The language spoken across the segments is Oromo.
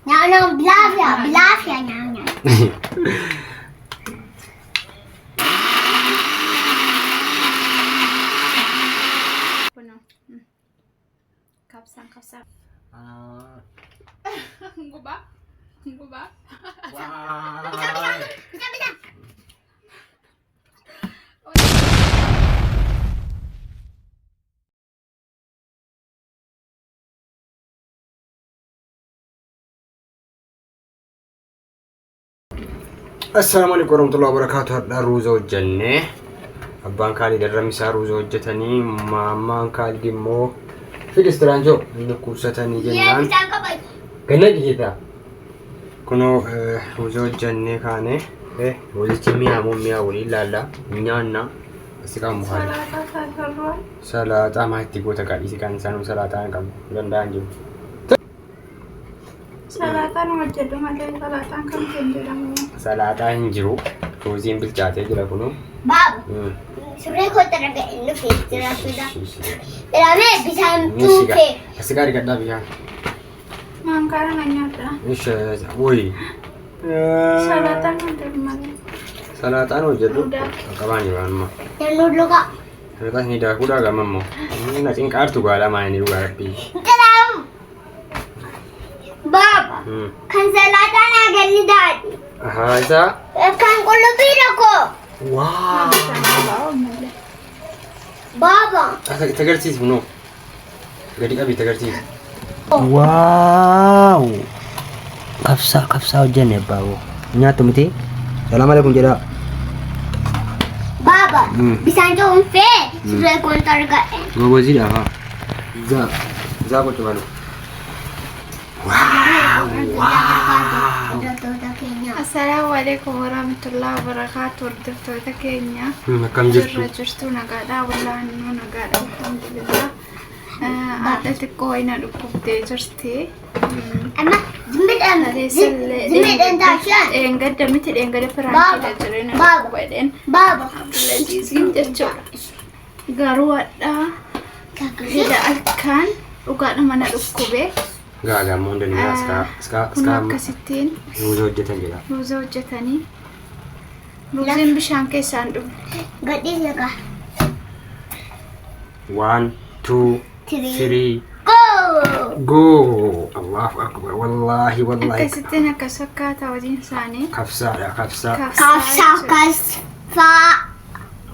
No, Blavia, no. Puno. Kapsang. Guba? Bisa. Assalamualaikum warahmatullahi wabarakatuh. Hadda ruuza hojjenne. Abbaan kaalii darramisaa ruuza hojjetanii, mammaan kaalii immoo fidistiraanjoo inni kuusatanii jennaan. Ganna jigeeta. Kunoo ruuza hojjennee kaane ruuzichi mi'aa waliin laalla nyaanna. Asi qabu haala. Salaaxaa maatti goota qaadhiisi kan isaanuu salaaxaa hin qabu danda'an jiru. Salaaxaan hojjedhu malee salaaxaan kan jedhamu. Salaaxaa hin jiru. Ruuziin bilchaatee jira kunoo. Babu. Surree kota raga inni feestira sudah. Ilame bisaan tuufe. Asi gaarii gadhaa biyyaan. Maangara na nyaata. Woyi. Salaaxaan hojjedhu malee. Salaaxaan hojjedhu. Qabaan jiru amma. Yang dulu kak. Salaaxaan ni daakuudhaa gamammoo. Inni na cinqaartu gaala maayini dhugaa rabbii. Dalam. Baba. Kan salatan agak ni dadi. Aha isa. Kan kulubi ko. Wow. Baba. Tagarsiis bunoo. Gadi qabii tagarsiis. Wow. Qabsaa hojjenne baaboo. Nyaattu miti. Salaam alaikum jedhaa. Baba. Bisaan tuufe. Surree kota raga. Gogoziidha haa. Zaa qotu balu. Assalamualaikum warahmatullahi wabarakatuh. Hordoftoota keenya. Akkam jirtu? Jirtu nagaadhaa wallaan nu nagaadha alhamdulillah. Haadha xiqqoo ina dhukkubdee jirti. Amma jimmiidhaan taasisaan. Dheengadda miti dheengadda firaankiidha jireenya dhukkubadheen. Baba. Abdulaziziin jechuudha. Garuu hadhaa hidha alkaan dhugaadha mana dhukkubee. Gagaa muunda ni kun akkasittiin ruuza hojjetan jedha. ruuza hojjetanii ruuziin bishaan keessaan dhugu. Gadhiis laga. 1, 2, 3 Go. Allahu akbar. Wallahi Akkasittiin akkas fakkaata hojiin isaanii. Kafsaadha kafsaa. Kafsa.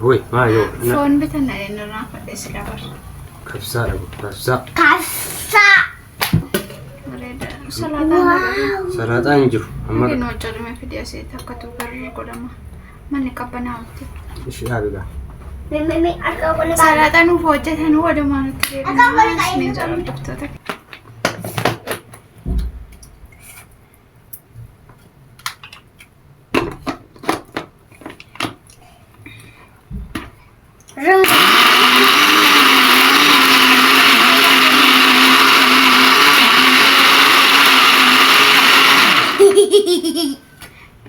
Hoy maayoo. Foon bitanna irraa fadhee si dabar. Kafsaadha kafsaa. Kafsa. Salaaxaan hin jiru. Amma Inni hojjetame fidee asii takkatu garri godhama. Manni qabbanaa'utti. ishee dhaabigaa. Salaaxaan nuuf hojjetan walumaa nutti deebiin isiniin jaallattoota.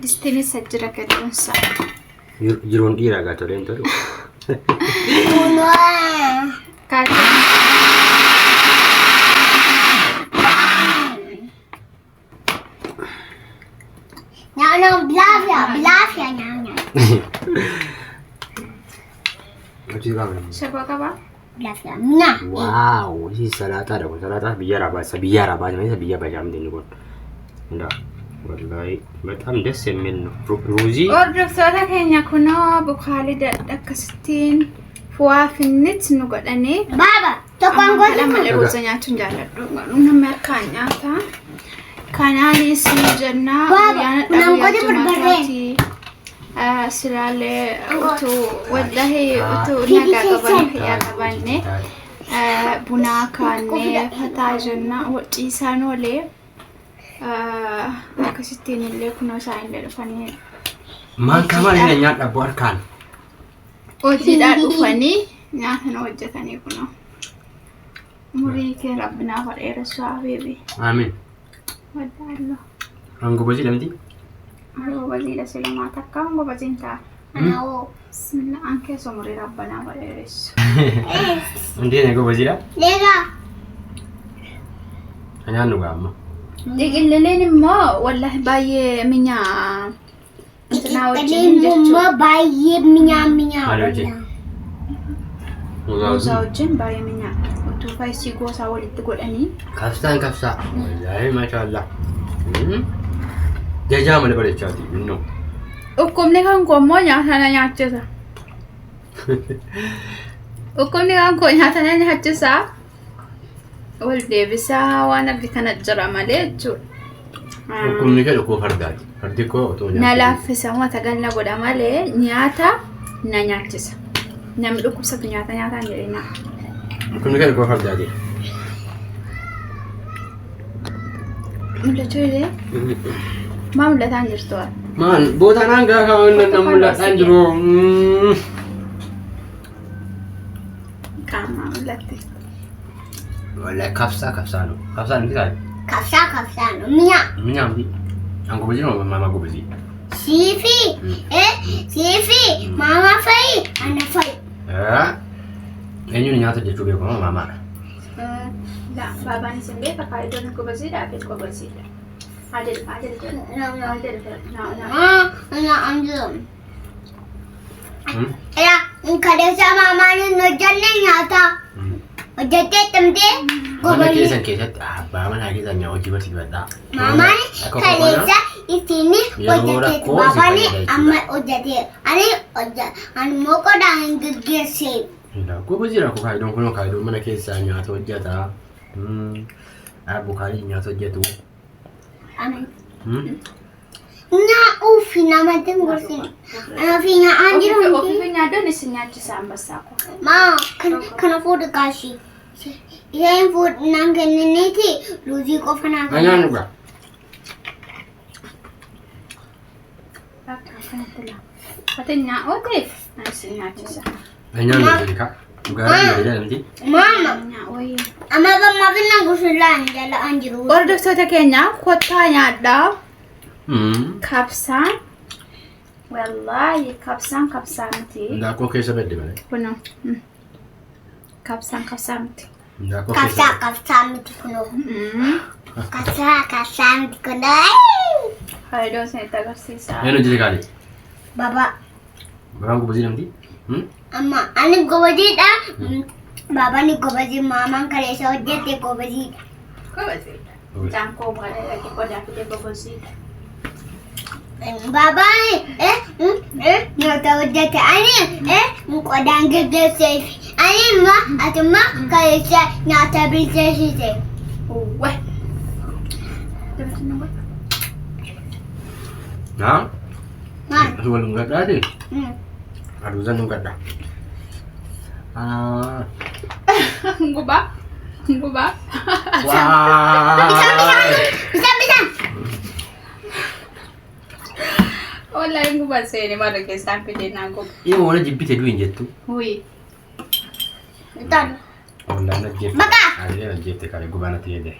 Distiin sajjira gadhuunsa. Jiruun dhiiraa gaa toleen tolu. Kaati. No, Blavia, no. Hojii qabu. Shabaa qabaa? Blavia, nah. Wow, ini salaaxaadha kun. Salaaxaa biyya arabaa malee biyya bajaamte inni kun. Ndaa. Wallahi በጣም ደስ የሚል ነው ሩዚ Hordoftoota keenya kunoo bukaalii akkasittiin fuwaafinnit nu godhanii Baba, tokkoon gosa malee gosa nyaachuun jaalladhu. Namni harkaan nyaata. Kanaanis ni jennaa. Baba, kunaan gosa barbarree. Silaalee utuu wallahi utuu nagaa qaban fayyaa qabanne bunaa kaannee fataa jennaa ciisaan oolee. Akkasittiin illee kunoo isaan illee dhufanii maan kamaan inni nyaadha abbo harkaan. hojiidhaan dhufanii nyaata nu hojjetanii kunoo. Umurii kee rabbinaaf dheeressu haa beebi. Amiin. Waddaallo. Hangu bajii lamti? Haroo baziidha silumaa takka hango baziin ta'a. Anawoo. Bismillah an keessa umurii rabbinaaf dheeressu. Ndee hangu bajiidha? Lega. Nyaannu gaa amma. Diqilleleen immoo wallahi baay'ee minyaa intinaa wajjin Mumma baay'ee minyaa. Maal wajjin? Muuzaa wajjin baay'ee minyaa. Utuu faayisii goosaa walitti godhanii. Kabsaan. Wallaahi maashaallah. Jajaa malee bareechaati. Innoo. Dhukkubni kan koo immoo nyaata na nyaachisa. Dhukkubni kan koo nyaata na nyaachisa. Wal deebisaa waan arge kana jira malee jechuudha. Dhukkubni kee dhukkoo fardaati. Fardi koo otoo nyaata. Na laaffisa wanta ganna godha malee nyaata na nyaachisa. Namni dhukkubsatu nyaata nyaataan jedheenyaa. Dhukkubni kee dhukkoo fardaati. Mul'achuu illee maa mul'ataan jirtu waan? Maal bootaan hangaa kan mul'ataan jiru. Qaamaa mul'atte. Wallaahi kabsaan nu. Kabsaan nuti taate. Kabsaan minyaa. Minyaamti. An gubazii moo mama gubazii? Siifi mama fa'i ana fa'i. Eenyuun nyaata jechuu beeku moo mamaadha? Baabaan isin beeka faayidoon gubasiidhaa fi gubasiidha. Adil. Kadeessa mamaan hin hojjanne nyaata. Hojjattee tumtee Mana keessan keessatti abbaa manaa keessan nyaa hojii barsiifadhaa. mamaan kadeessa ittiin hojjattee baabaan amma hojjatee ani immoo qodaan hin geggeessee. Gubaziidha ko kaayidoon kunoo kaayidoon mana keessaa nyaata hojjetaa. Bukaanii nyaata hojjetu. Ufi namatti hin gorsin. Fi nyaa'aan jiru. Ofii nyaaddoon isin nyaachisa ambassaa ko. Kana fuudhu kaashii. Isheen fuudhinaan kennineeti luuzii qofa naa kenna. Anyaan dhugaa. Ati nyaa'oote isin nyaachisa. Anyaan dhugaa. Dhugaa jedhamti. Mama, Nyaa'ooyi. amma finna gusulaan jalaan jiru. Hordoftoota keenya kottaa nyaadhaa. Kabsaan. Wallaahi kabsaan miti. Ndaaqoo keessa badde malee. Kunoo. Kabsaan miti. Ndaaqoo keessa. Kabsaa miti kunoo. Kabsaa miti kunoo. Faayidoo isinitti agarsiisa. Eenyu hojjete kaali? Baba, Babaan gubazii namti? amma ani gobajiidha. Babaan gobajii maamaan kaleessa hojjette gobajiidha. Gobasiidha. Jaankoo baala dhaqee qodaa fidee gobasiidha. Babaan nyaata hojjette ani qodaan geggeesseef. Ani immoo ati immoo kaleessa nyaata bilcheessite. Uwwe. Naa? Maal? Wal gadhaate? Aduusan nu gadhaa. Gubaa. Bisaan. Wallahi gubaa seeni mara keessaan fidee naa guba. Yoo wala jibbite du'in jettu. Uyi. Tan. Wallaan ajjeefte. Maqaa. Adileen ajjeefte kaale gubaan ati jedhe.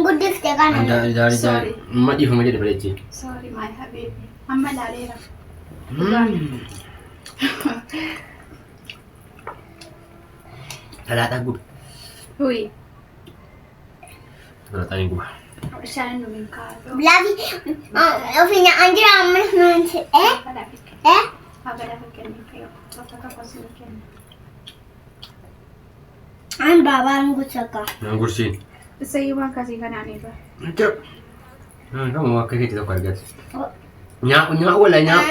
Guddifte kana. Sorry. Madhiifama jedhe bareechee. Sorry my habibi. Amma laaleera. Dhalaadhaa guba. Uyi. Dhalaadhaan guba. Bishaan nu hin kaa'u. Laafi ofinya anjira amma nuti Agada fakkeenya kayo. Bakka kakasii kenna. an babaan gusaka. Naan gursiin. Isayyuu waan kasii kanaan irra. Ajab. Kamu akka keetti tokko argate. Nyaa wala nyaa.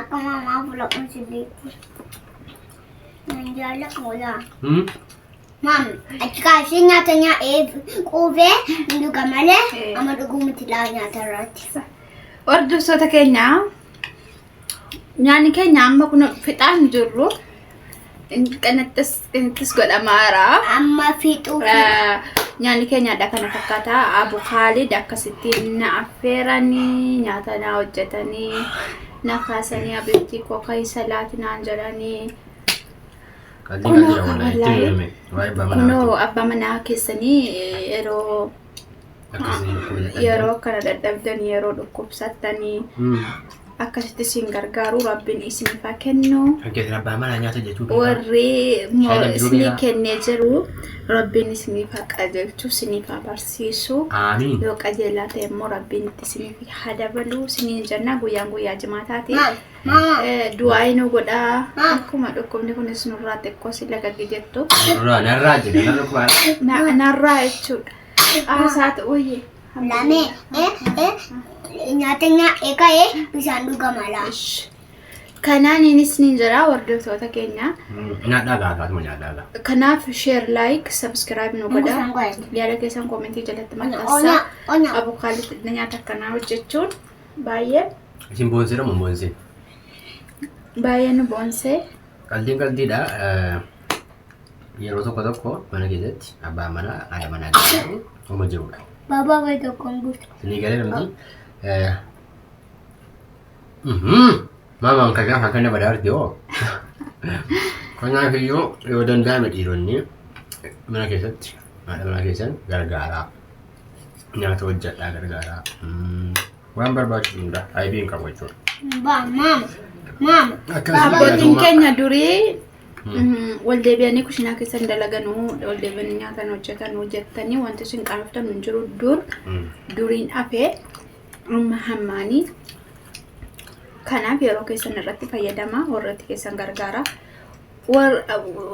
Akka mamaa fuula qunsibeetti. Anjala wala. Mam, achi kaashii nyaata nyaa'ee quufee dhuga malee amma dhuguu miti laa nyaata irratti. Hordoftoota keenya nyaanni keenya amma kun fixaan jirru kanattis godhamaara. Amma fixuu. Nyaanni keenyadha kana fakkaata. Abukaalid akkasitti na affeeranii nyaata na hojjetanii na kaasanii abiddi kookii salaatinaan jedhanii. Kunoo abbaa manaa keessanii yeroo kana dadhabdanii yeroo dhukkubsattanii akkasitti isin gargaaru rabbiin isiniif haa kennu. Fakkeetiin abbaa manaa nyaata jechuudha. Warri isinii kennee jiru rabbiin isiniif haa qajeelchu, isiniif haa barsiisu. Amiin. Yoo qajeelaa ta'e immoo rabbiin itti isiniif haa dabalu. Isiniin jenna guyyaa jimaataati. Du'aa inni godhaa. Akkuma dhukkubni kunis nurraa xiqqoo si lagaggi jettu. Narraa jira. Narraa jechuudha. Aasaa ta'uyyee. Lame nyaatanya eeka'ee bishaan dhugamala. Kanaan innis ni jira hordoftoota keenya. Kanaaf share, like, subscribe nu godhaa. Yaada keessan koomentii jalatti maxxansaa. Abukaalitti nyaata akkanaa hojjechuun baay'ee. Isin boonsee moo boonsee? Baay'ee nu boonsee. Qaldiidha. Yeroo tokko mana keessatti abbaa manaa haadha manaa jedhamu uma jirudha. Baba vai tokkoon guutu. Sini galee namni Mama kan gaafa kana badaarti yoo. Kanaaf iyyuu yoo danda'ame dhiironni mana keessatti haadha manaa keessan gargaaraa. Nyaata hojjedhaa gargaaraa. Waan barbaachisu hunda aybiin qabu jechuudha. Mama. Abbootiin keenya durii waldeebi'anii kushinaa keessan dalaganuu waldeebi'anii nyaata hojjetanuu jettanii wanti isin qaanoftan hin jiru duriin hafee amma hammaanii. Kanaaf yeroo keessan irratti fayyadamaa warratti keessan gargaara.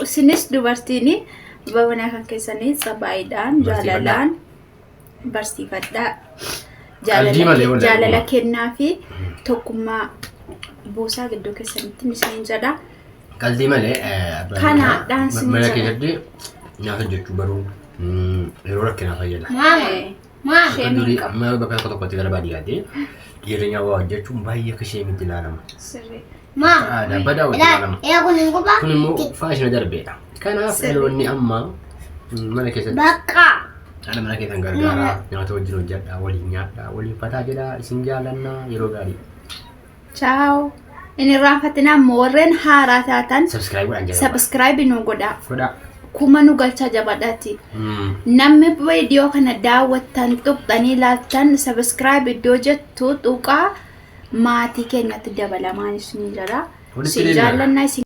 Isinis dubartiin babanaa kan keessanii sabaayidhaan jaalalaan barsiifadhaa. Jaalala kennaa fi tokkummaa buusaa gidduu keessanitti miseen jedha. Qalbii malee kanaadhaan mana keessatti nyaata hojjechuu baruu yeroo rakkinaa fayyada. Amma bakka tokkotti gara baadiyyaatti dhiirri nyaata hojjechuun baay'ee akka ishee miti ilaalama. Badaa walitti ilaalama. Kun immoo faashina darbeedha. Kanaaf dhaloonni amma mana keessatti haadha mana keessan gargaaraa nyaata wajjin hojjedhaa waliin nyaadhaa waliin uffataa jedhaa isin jaalannaa yeroo gaarii. Ciao. Ini rafatina warren haaraa taatan subscribe nu godhaa. Kuma nu galcha jabadhaati. Namni viidiyoo kana daawwattan tuqxanii ilaaltan subscribe iddoo jettu tuqaa maatii keenyatti dabalamaan isin jira. Si jaalannaa isin